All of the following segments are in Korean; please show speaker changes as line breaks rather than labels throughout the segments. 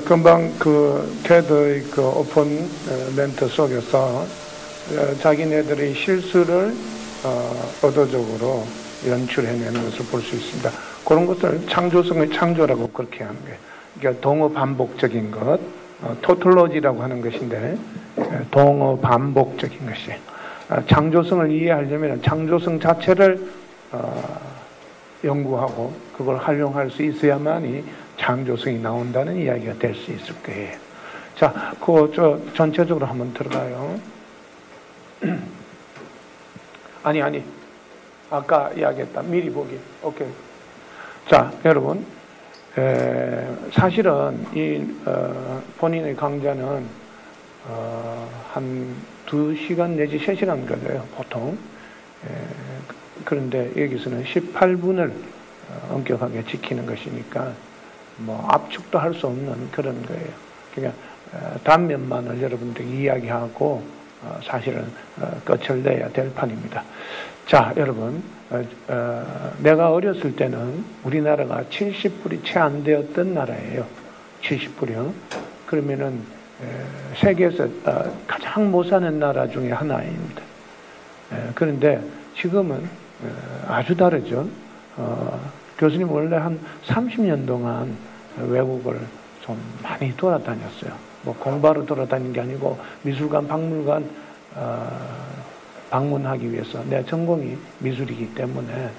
금방 그 TED의 그 오픈 멘트 속에서 자기네들의 실수를 의도적으로 연출해내는 것을 볼 수 있습니다. 그런 것을 창조성의 창조라고 그렇게 하는 거예요. 그러니까 동어 반복적인 것, 토틀로지라고 하는 것인데 동어 반복적인 것이 창조성을 이해하려면 창조성 자체를 연구하고 그걸 활용할 수 있어야만이 창조성이 나온다는 이야기가 될 수 있을 거예요. 자, 전체적으로 한번 들어가요. 아니. 아까 이야기했다. 미리 보기. 오케이. 자, 여러분. 사실은 본인의 강좌는 한 2시간 내지 3시간 걸려요. 보통. 그런데 여기서는 18분을 엄격하게 지키는 것이니까 뭐 압축도 할 수 없는 그런 거예요. 그러니까 단면만을 여러분들이 이야기하고 사실은 끝을 내야 될 판입니다. 자, 여러분, 내가 어렸을 때는 우리나라가 70불이 채 안 되었던 나라예요. 70불이요. 그러면은 세계에서 가장 못 사는 나라 중에 하나입니다. 그런데 지금은 아주 다르죠. 교수님 원래 한 30년 동안 외국을 좀 많이 돌아다녔어요. 뭐 공부하러 돌아다닌 게 아니고 미술관, 박물관 방문하기 위해서 내 전공이 미술이기 때문에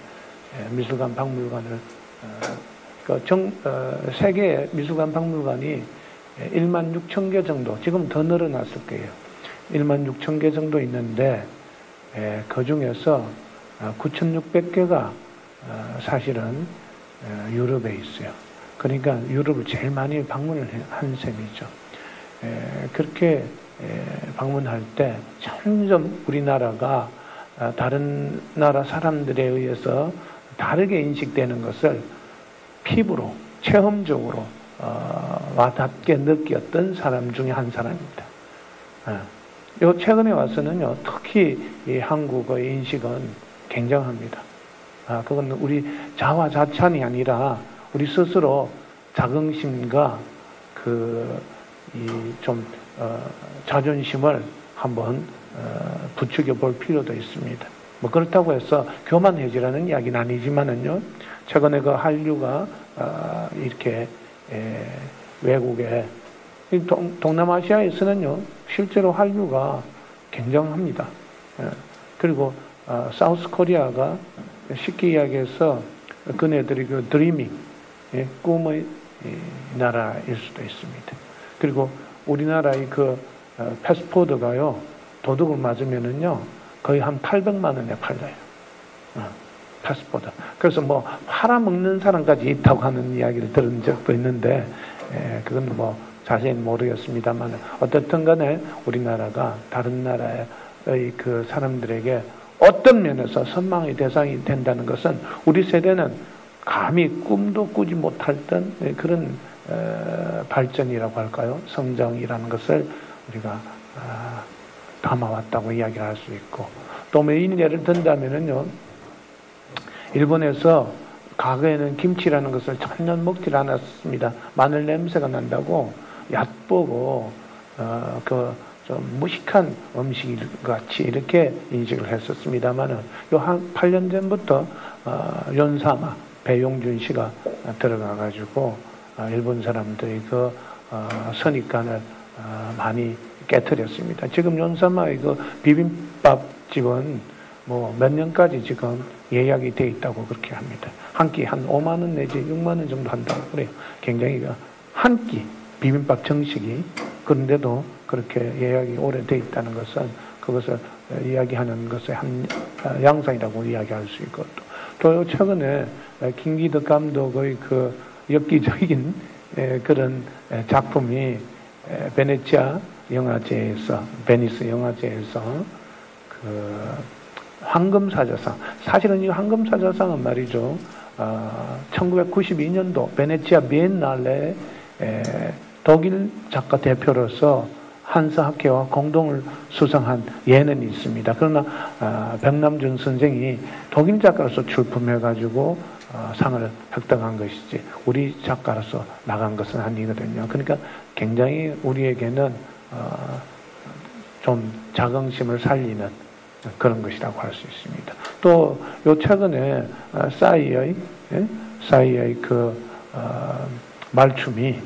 미술관, 박물관을 세계의 미술관, 박물관이 16,000개 정도, 지금 더 늘어났을 거예요. 16,000개 정도 있는데 그 중에서 9,600개가 사실은 유럽에 있어요. 그러니까 유럽을 제일 많이 방문을 한 셈이죠. 그렇게 방문할 때 점점 우리나라가 다른 나라 사람들에 의해서 다르게 인식되는 것을 피부로 체험적으로 와닿게 느꼈던 사람 중에 한 사람입니다. 요 최근에 와서는요, 특히 이 한국의 인식은 굉장합니다. 그건 우리 자화자찬이 아니라 우리 스스로 자긍심과 자존심을 한번 부추겨 볼 필요도 있습니다. 뭐 그렇다고 해서 교만해지라는 이야기는 아니지만은요, 최근에 그 한류가 이렇게 외국에 동남아시아에서는요 실제로 한류가 굉장합니다. 그리고 사우스 코리아가 쉽게 이야기해서 그네들이 그 드리밍 꿈의 나라일 수도 있습니다. 그리고 우리나라의 그 패스포드가요 도둑을 맞으면은요 거의 한 800만 원에 팔려요. 패스포드. 그래서 뭐 팔아먹는 사람까지 있다고 하는 이야기를 들은 적도 있는데 그건 뭐 자세히 모르겠습니다만 어떻든 간에 우리나라가 다른 나라의 그 사람들에게 어떤 면에서 선망의 대상이 된다는 것은 우리 세대는 감히 꿈도 꾸지 못했던 그런 발전이라고 할까요? 성장이라는 것을 우리가 담아왔다고 이야기를 할 수 있고, 또 메인 예를 든다면은요, 일본에서 과거에는 김치라는 것을 전혀 먹질 않았습니다. 마늘 냄새가 난다고 얕보고 좀 무식한 음식 같이 이렇게 인식을 했었습니다만은 요 한 8년 전부터 연사마 배용준 씨가 들어가가지고 일본 사람들이 그 선입관을 많이 깨트렸습니다. 지금 연사마의 그 비빔밥 집은 뭐 몇 년까지 지금 예약이 돼 있다고 그렇게 합니다. 한 끼 한 5만 원 내지 6만 원 정도 한다고 그래요. 굉장히 한 끼 비빔밥 정식이, 그런데도 그렇게 예약이 오래돼 있다는 것은 그것을 이야기하는 것의 한 양상이라고 이야기할 수 있고, 또 최근에 김기덕 감독의 그 엽기적인 그런 작품이 베네치아 영화제에서, 베니스 영화제에서 그 황금사자상, 사실은 이 황금사자상은 말이죠, 1992년도 베네치아 비엔날레 독일 작가 대표로서 한사학회와 공동을 수상한 예는 있습니다. 그러나 백남준 선생이 독일 작가로서 출품해가지고 상을 획득한 것이지 우리 작가로서 나간 것은 아니거든요. 그러니까 굉장히 우리에게는 좀 자긍심을 살리는 그런 것이라고 할 수 있습니다. 또 요 최근에 싸이의 말춤이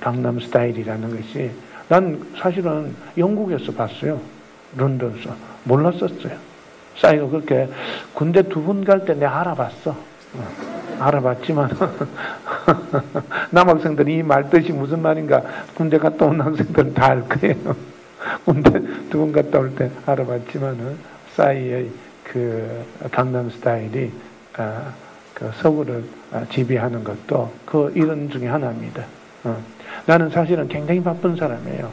강남 스타일이라는 것이 난 사실은 영국에서 봤어요. 런던에서 몰랐었어요. 싸이가 그렇게 군대 2번 갈 때 내가 알아봤어. 알아봤지만 남학생들이 이 말 뜻이 무슨 말인가 군대 갔다 온 학생들은 다 알 거예요. 군대 2번 갔다 올 때 알아봤지만은 싸이의 그 강남 스타일이 그 서구를 지배하는 것도 그 이런 중에 하나입니다. 나는 사실은 굉장히 바쁜 사람이에요.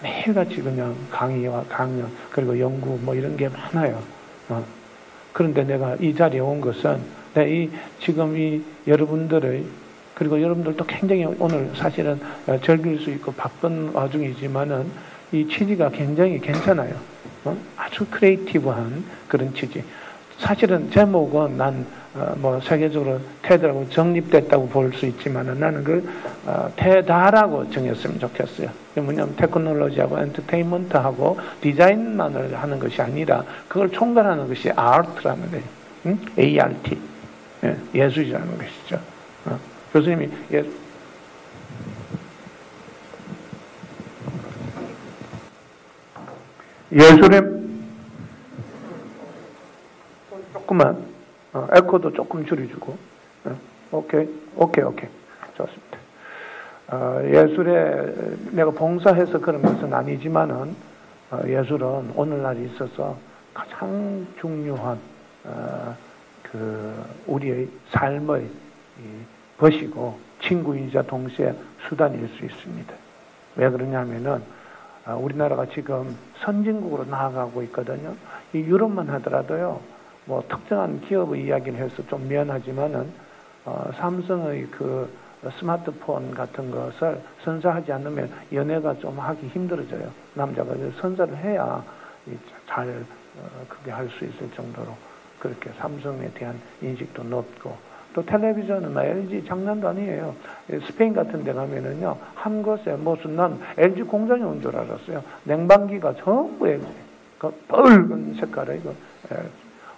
매일같이 그냥 강의와 강연 그리고 연구 뭐 이런 게 많아요. 그런데 내가 이 자리에 온 것은 지금 이 여러분들의 그리고 여러분들도 굉장히 오늘 사실은 즐길 수 있고 바쁜 와중이지만은 이 취지가 굉장히 괜찮아요. 아주 크리에이티브한 그런 취지. 사실은 제목은 난 뭐 세계적으로 테드라고 정립됐다고 볼 수 있지만은 나는 그 테다라고 정했으면 좋겠어요. 뭐냐면 테크놀로지하고 엔터테인먼트하고 디자인만을 하는 것이 아니라 그걸 총괄하는 것이 아트라는 거예요. ART 예술이라는 것이죠. 교수님이 예술의 조금만 에코도 조금 줄여주고 오케이 좋습니다. 예술에 내가 봉사해서 그런 것은 아니지만은 예술은 오늘날에 있어서 가장 중요한 그 우리의 삶의 것이고 친구이자 동시에 수단일 수 있습니다. 왜 그러냐면은 우리나라가 지금 선진국으로 나아가고 있거든요. 이 유럽만 하더라도요. 뭐 특정한 기업의 이야기를 해서 좀 미안하지만은 삼성의 그 스마트폰 같은 것을 선사하지 않으면 연애가 좀 하기 힘들어져요. 남자가 선사를 해야 잘 그게 할 수 있을 정도로 그렇게 삼성에 대한 인식도 높고 또 텔레비전은 LG 장난도 아니에요. 스페인 같은 데 가면은요 한 곳에 무슨 난 LG 공장이 온 줄 알았어요. 냉방기가 전부 LG 그 붉은 색깔의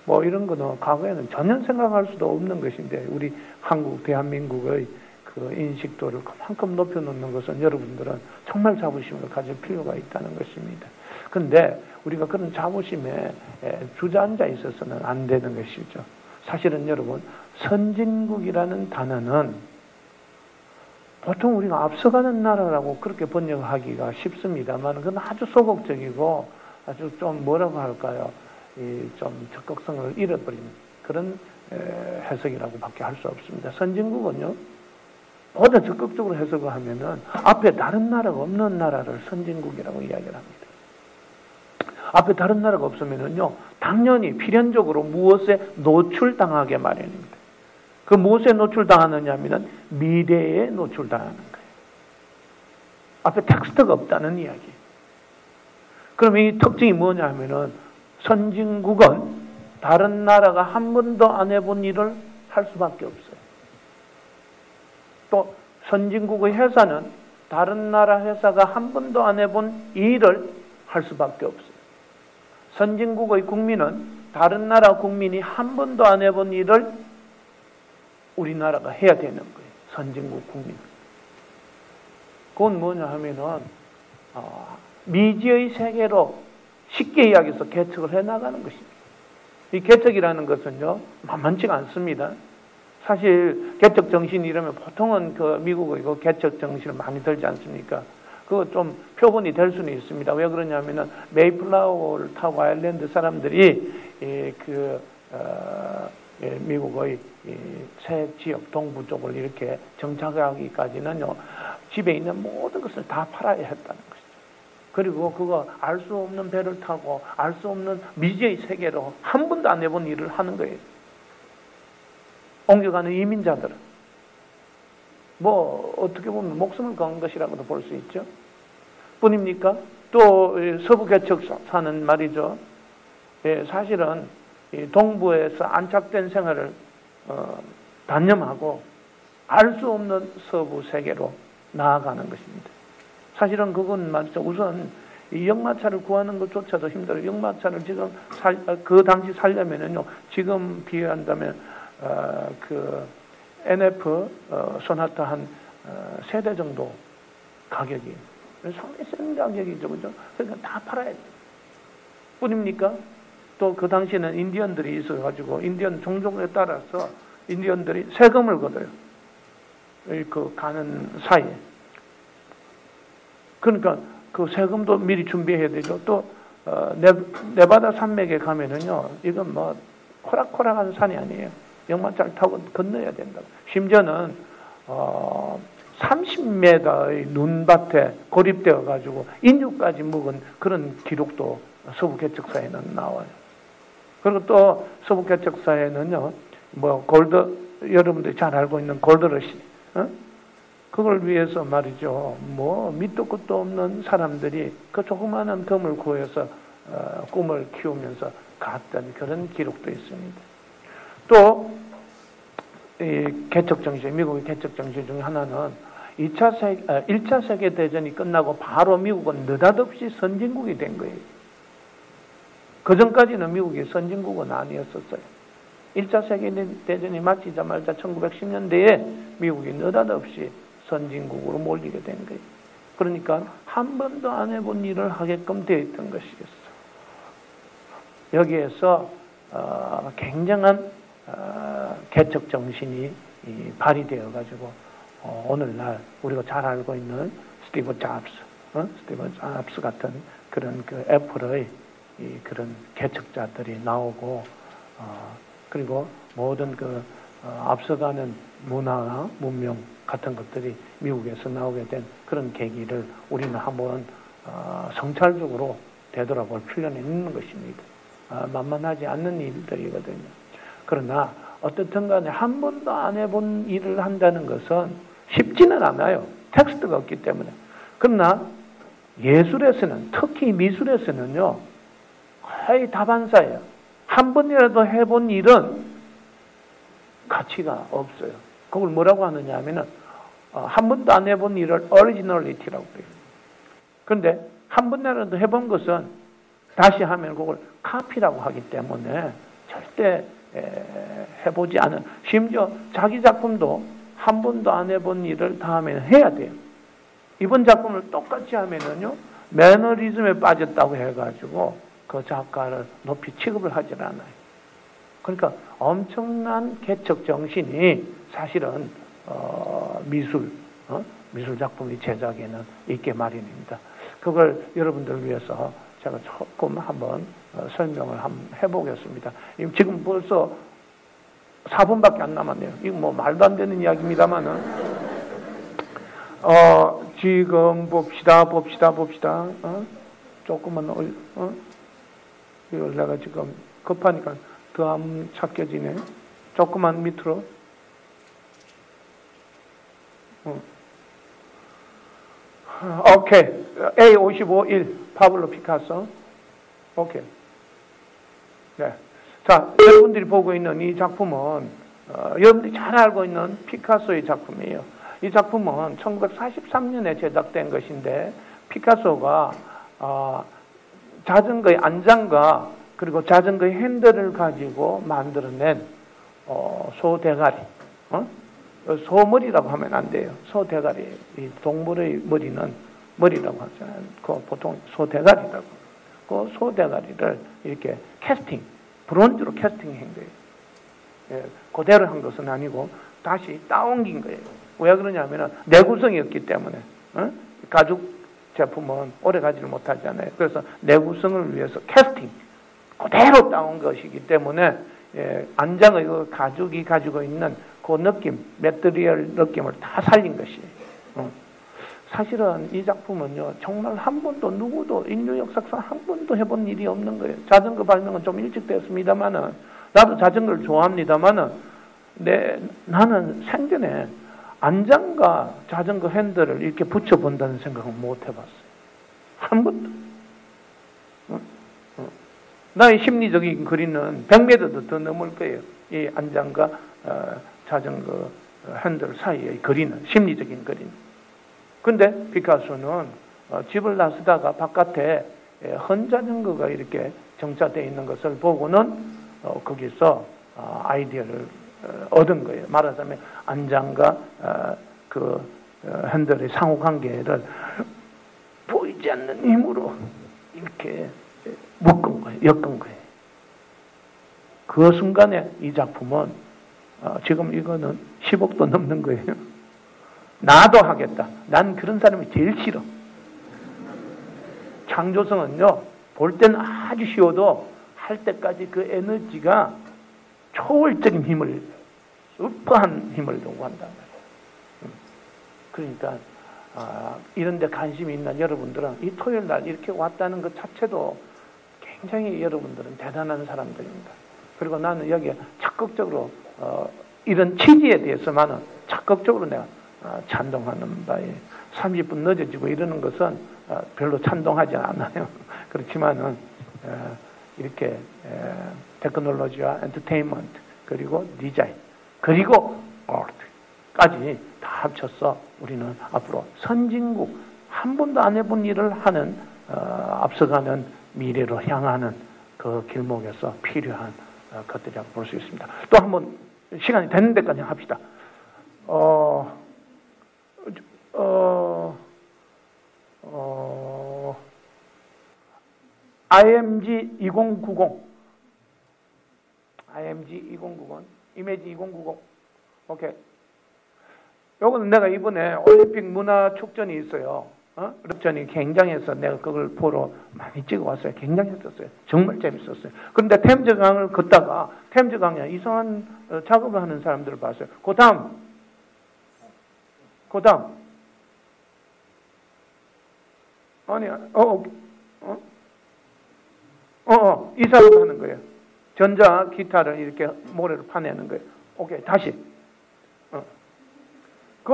뭐 이런 거는 과거에는 전혀 생각할 수도 없는 것인데 우리 한국 대한민국의 그 인식도를 그만큼 높여놓는 것은 여러분들은 정말 자부심을 가질 필요가 있다는 것입니다. 그런데 우리가 그런 자부심에 주저앉아 있어서는 안 되는 것이죠. 사실은 여러분 선진국이라는 단어는 보통 우리가 앞서가는 나라라고 그렇게 번역하기가 쉽습니다만 그건 아주 소극적이고 아주 좀 뭐라고 할까요? 좀 적극성을 잃어버린 그런 해석이라고 밖에 할 수 없습니다. 선진국은요, 보다 적극적으로 해석을 하면은 앞에 다른 나라가 없는 나라를 선진국이라고 이야기를 합니다. 앞에 다른 나라가 없으면은요, 당연히 필연적으로 무엇에 노출당하게 마련입니다. 그 무엇에 노출당하느냐 하면은 미래에 노출당하는 거예요. 앞에 텍스트가 없다는 이야기. 그럼 이 특징이 뭐냐 하면은 선진국은 다른 나라가 한 번도 안 해본 일을 할 수밖에 없어요. 또 선진국의 회사는 다른 나라 회사가 한 번도 안 해본 일을 할 수밖에 없어요. 선진국의 국민은 다른 나라 국민이 한 번도 안 해본 일을 우리나라가 해야 되는 거예요. 선진국 국민. 그건 뭐냐 하면은 미지의 세계로 쉽게 이야기해서 개척을 해나가는 것입니다. 이 개척이라는 것은요, 만만치가 않습니다. 사실 개척 정신 이러면 보통은 그 미국의 그 개척 정신을 많이 들지 않습니까? 그거 좀 표본이 될 수는 있습니다. 왜 그러냐면은 메이플라워를 타고 아일랜드 사람들이 미국의 새 지역 동부 쪽을 이렇게 정착하기까지는요, 집에 있는 모든 것을 다 팔아야 했다는 것이죠. 그리고 그거 알 수 없는 배를 타고 알 수 없는 미지의 세계로 한 번도 안 해본 일을 하는 거예요. 옮겨가는 이민자들은 뭐 어떻게 보면 목숨을 건 것이라고도 볼 수 있죠. 뿐입니까? 또 서부 개척사는 말이죠. 사실은 동부에서 안착된 생활을 단념하고 알 수 없는 서부 세계로 나아가는 것입니다. 사실은 그건 말이죠. 우선 이 역마차를 구하는 것조차도 힘들어요. 역마차를 지금 그 당시 살려면은요, 지금 비교한다면 그 NF 소나타 한 세대 정도 가격이 상당히 센 가격이죠, 그죠? 그러니까 다 팔아야 돼요. 뿐입니까? 또 그 당시에는 인디언들이 있어가지고 인디언 종족에 따라서 인디언들이 세금을 걷어요. 그 가는 사이에. 그러니까 그 세금도 미리 준비해야 되죠. 또 네바다 산맥에 가면은요, 이건 뭐 호락호락한 산이 아니에요. 역마차를 타고 건너야 된다고. 심지어는 30m의 눈밭에 고립되어 가지고 인육까지 묵은 그런 기록도 서부 개척사에는 나와요. 그리고 또 서부 개척사에는요, 뭐 여러분들이 잘 알고 있는 골드러시, 그걸 위해서 말이죠. 뭐 밑도 끝도 없는 사람들이 그 조그마한 금을 구해서 꿈을 키우면서 갔던 그런 기록도 있습니다. 또 이 개척 정신, 미국의 개척 정신 중에 하나는 1차 세계대전이 끝나고 바로 미국은 느닷없이 선진국이 된 거예요. 그 전까지는 미국이 선진국은 아니었었어요. 1차 세계대전이 마치자마자 1910년대에 미국이 느닷없이 선진국으로 몰리게 된 거예요. 그러니까 한 번도 안 해본 일을 하게끔 되어 있던 것이겠어요. 여기에서 굉장한 개척 정신이 발휘되어 가지고 오늘날 우리가 잘 알고 있는 스티브 잡스 같은 그런 그 애플의 그런 개척자들이 나오고 그리고 모든 그 앞서가는 문화나 문명 같은 것들이 미국에서 나오게 된 그런 계기를 우리는 한번 성찰적으로 되돌아볼 필요는 있는 것입니다. 만만하지 않는 일들이거든요. 그러나 어떻든 간에 한 번도 안 해본 일을 한다는 것은 쉽지는 않아요. 텍스트가 없기 때문에. 그러나 예술에서는, 특히 미술에서는요, 거의 다반사예요. 한 번이라도 해본 일은 가치가 없어요. 그걸 뭐라고 하느냐 하면은 한 번도 안 해본 일을 originality라고 해요. 그런데 한 번이라도 해본 것은 다시 하면 그걸 카피라고 하기 때문에 절대 해보지 않은, 심지어 자기 작품도 한 번도 안 해본 일을 다음에는 해야 돼요. 이번 작품을 똑같이 하면은요, 매너리즘에 빠졌다고 해가지고 그 작가를 높이 취급을 하질 않아요. 그러니까 엄청난 개척 정신이 사실은 미술 작품의 제작에는 있게 마련입니다. 그걸 여러분들 위해서 제가 조금 한번 설명을 한번 해보겠습니다. 지금 벌써 4분밖에 안 남았네요. 이거 뭐 말도 안 되는 이야기입니다만은 지금 봅시다. 조금만 이걸 내가 지금 급하니까 더 안 찾겨지네. 조금만 밑으로. 오케이. A55-1 파블로 피카소. 오케이. 네. 자, 여러분들이 보고 있는 이 작품은 여러분들이 잘 알고 있는 피카소의 작품이에요. 이 작품은 1943년에 제작된 것인데 피카소가 자전거의 안장과 그리고 자전거의 핸들을 가지고 만들어낸 소대가리, 소머리라고 하면 안 돼요. 소대가리, 이 동물의 머리는 머리라고 하잖아요. 그 보통 소대가리라고. 그 소대가리를 이렇게 캐스팅, 브론즈로 캐스팅한 거예요. 예, 그대로 한 것은 아니고 다시 따옮긴 거예요. 왜 그러냐면은 내구성이 없기 때문에. 가죽 제품은 오래 가지를 못하잖아요. 그래서 내구성을 위해서 캐스팅, 그대로 따온 것이기 때문에 안장의 그 가죽이 가지고 있는 그 느낌, 매트리얼 느낌을 다 살린 것이에요. 사실은 이 작품은요, 정말 한 번도 누구도 인류 역사상 한 번도 해본 일이 없는 거예요. 자전거 발명은 좀 일찍 됐습니다만은, 나도 자전거를 좋아합니다만은, 나는 생전에 안장과 자전거 핸들을 이렇게 붙여본다는 생각은 못 해봤어요. 한 번도. 나의 심리적인 거리는 100m도 더 넘을 거예요. 이 안장과 자전거 핸들 사이의 거리는, 심리적인 거리는. 근데 피카소는 집을 나서다가 바깥에 헌자전거가 이렇게 정차되어 있는 것을 보고는 거기서 아이디어를 얻은 거예요. 말하자면 안장과 핸들의 상호관계를 보이지 않는 힘으로 이렇게 묶은 거예요. 엮은 거예요. 그 순간에 이 작품은 지금 이거는 10억도 넘는 거예요. 나도 하겠다. 난 그런 사람이 제일 싫어. 창조성은요, 볼 때는 아주 쉬워도 할 때까지 그 에너지가 초월적인 힘을, 슈퍼한 힘을 요구한단 말이에요. 그러니까 이런 데 관심이 있는 여러분들은 이 토요일 날 이렇게 왔다는 것 자체도 굉장히 여러분들은 대단한 사람들입니다. 그리고 나는 여기에 적극적으로 이런 취지에 대해서만은 적극적으로 내가 찬동하는 바에 30분 늦어지고 이러는 것은 별로 찬동하지 않아요. 그렇지만은 이렇게 테크놀로지와 엔터테인먼트 그리고 디자인 그리고 아트까지 다 합쳐서 우리는 앞으로 선진국 한 번도 안 해본 일을 하는 앞서가는 미래로 향하는 그 길목에서 필요한 것들이라고 볼 수 있습니다. 또 한번 시간이 되는 데까지 합시다. IMG 2090 이미지 2090 오케이. 요거는 내가 이번에 올림픽 문화 축전이 있어요. 럽전이 굉장해서 내가 그걸 보러 많이 찍어왔어요. 굉장했었어요. 정말 재밌었어요. 그런데 템즈강을 걷다가 템즈강에 이상한 작업을 하는 사람들을 봤어요. 그 다음 아니 이 사람 하는 거예요. 전자 기타를 이렇게 모래로 파내는 거예요. 오케이, 다시.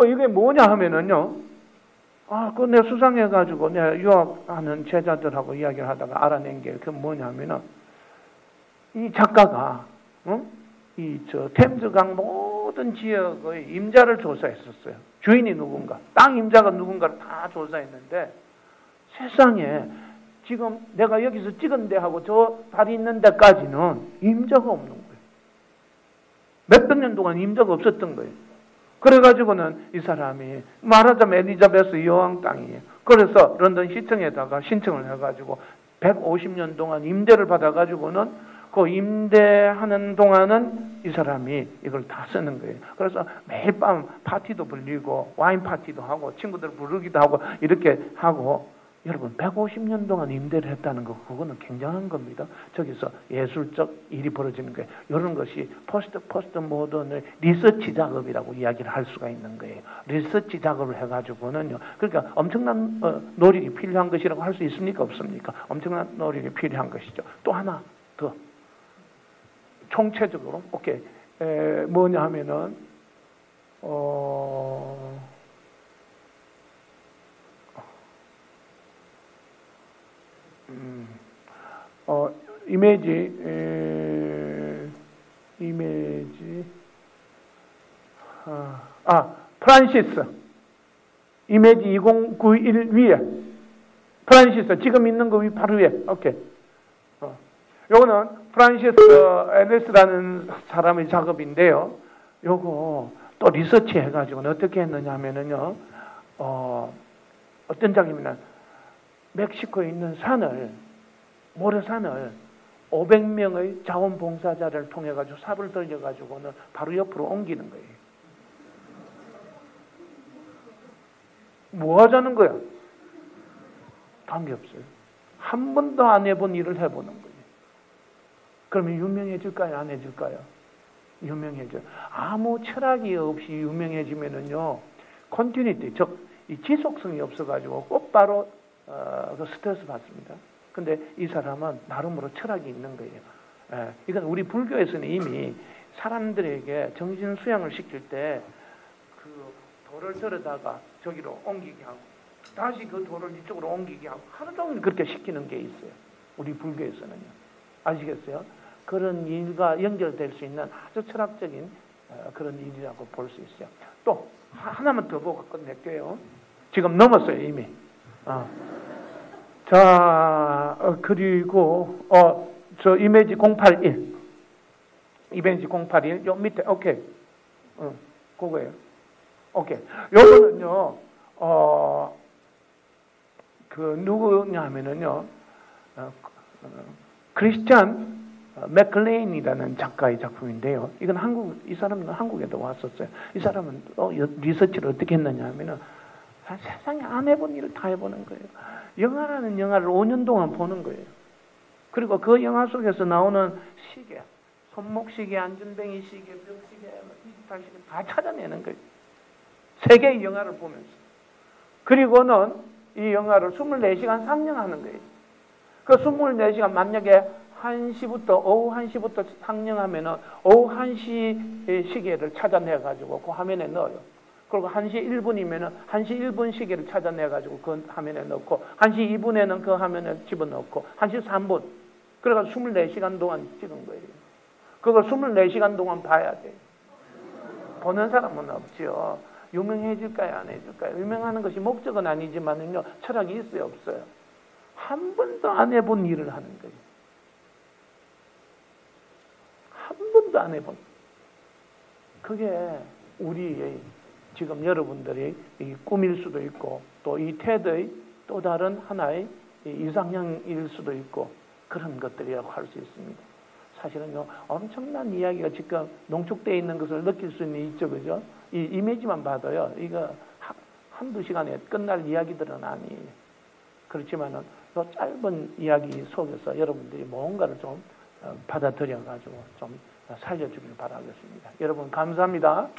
이게 뭐냐 하면은요, 그거 내가 수상해가지고 내가 유학하는 제자들하고 이야기를 하다가 알아낸 게 그게 뭐냐 하면은, 이 작가가, 템즈강 모든 지역의 임자를 조사했었어요. 주인이 누군가, 땅 임자가 누군가를 다 조사했는데, 세상에 지금 내가 여기서 찍은 데하고 저 다리 있는 데까지는 임자가 없는 거예요. 몇백 년 동안 임자가 없었던 거예요. 그래가지고는 이 사람이 말하자면 엘리자베스 여왕 땅이에요. 그래서 런던 시청에다가 신청을 해가지고 150년 동안 임대를 받아가지고는 그 임대하는 동안은 이 사람이 이걸 다 쓰는 거예요. 그래서 매일 밤 파티도 불리고 와인 파티도 하고 친구들 부르기도 하고 이렇게 하고 여러분 150년 동안 임대를 했다는 거 그거는 굉장한 겁니다. 저기서 예술적 일이 벌어지는 거예요. 이런 것이 포스트 모던의 리서치 작업이라고 이야기를 할 수가 있는 거예요. 리서치 작업을 해가지고는요. 그러니까 엄청난 노력이 필요한 것이라고 할 수 있습니까? 없습니까? 엄청난 노력이 필요한 것이죠. 또 하나 더 총체적으로 오케이 뭐냐 하면은 이미지 프란시스 이미지 2091 위에 프란시스 지금 있는 거 바로 위에 오케이. 요거는 프란시스 에네스라는 사람의 작업인데요. 요거 또 리서치 해가지고는 어떻게 했느냐 하면은요, 어떤 작업이냐, 멕시코에 있는 모래산을 500명의 자원봉사자를 통해가지고 삽을 돌려가지고는 바로 옆으로 옮기는 거예요. 뭐 하자는 거야? 관계없어요. 한 번도 안 해본 일을 해보는 거예요. 그러면 유명해질까요? 안 해질까요? 유명해져요. 아무 철학이 없이 유명해지면은요, 컨티뉴티, 즉, 이 지속성이 없어가지고 곧바로 그 스트레스 받습니다. 근데 이 사람은 나름으로 철학이 있는 거예요. 이건 우리 불교에서는 이미 사람들에게 정신 수양을 시킬 때 그 돌을 들여다가 저기로 옮기게 하고 다시 그 돌을 이쪽으로 옮기게 하고 하루 종일 그렇게 시키는 게 있어요. 우리 불교에서는요. 아시겠어요? 그런 일과 연결될 수 있는 아주 철학적인 그런 일이라고 볼 수 있어요. 또 하나만 더 보고 끝낼게요. 지금 넘었어요 이미. 자, 그리고 저 이미지 081 이미지 081 요 밑에 오케이. 그거예요. 오케이. 요거는요 그 누구냐 하면은요 크리스찬 맥클레인이라는 작가의 작품인데요. 이건 이 사람은 한국에도 왔었어요. 이 사람은 리서치를 어떻게 했느냐 하면은 세상에 안 해본 일을 다 해보는 거예요. 영화라는 영화를 5년 동안 보는 거예요. 그리고 그 영화 속에서 나오는 시계, 손목시계, 안전뱅이 시계, 벽시계, 디지털 시계 다 찾아내는 거예요. 세계의 영화를 보면서. 그리고는 이 영화를 24시간 상영하는 거예요. 그 24시간 만약에 1시부터 오후 1시부터 상영하면은 오후 1시 시계를 찾아내가지고 그 화면에 넣어요. 그리고 1시 1분이면은 1시 1분 시계를 찾아내가지고 그 화면에 넣고 1시 2분에는 그 화면에 집어넣고 1시 3분. 그래가지고 24시간 동안 찍은 거예요. 그걸 24시간 동안 봐야 돼요. 보는 사람은 없죠. 유명해질까요? 안 해질까요? 유명하는 것이 목적은 아니지만은요, 철학이 있어요? 없어요? 한 번도 안 해본 일을 하는 거예요. 한 번도 안 해본. 그게 우리의 지금 여러분들이 이 꿈일 수도 있고 또 이 테드의 또 다른 하나의 이상형일 수도 있고 그런 것들이라고 할 수 있습니다. 사실은요, 엄청난 이야기가 지금 농축되어 있는 것을 느낄 수 있는 있죠, 그죠? 이 이미지만 봐도요, 이거 한두 시간에 끝날 이야기들은 아니에요. 그렇지만은, 그 짧은 이야기 속에서 여러분들이 뭔가를 좀 받아들여가지고 좀 살려주길 바라겠습니다. 여러분, 감사합니다.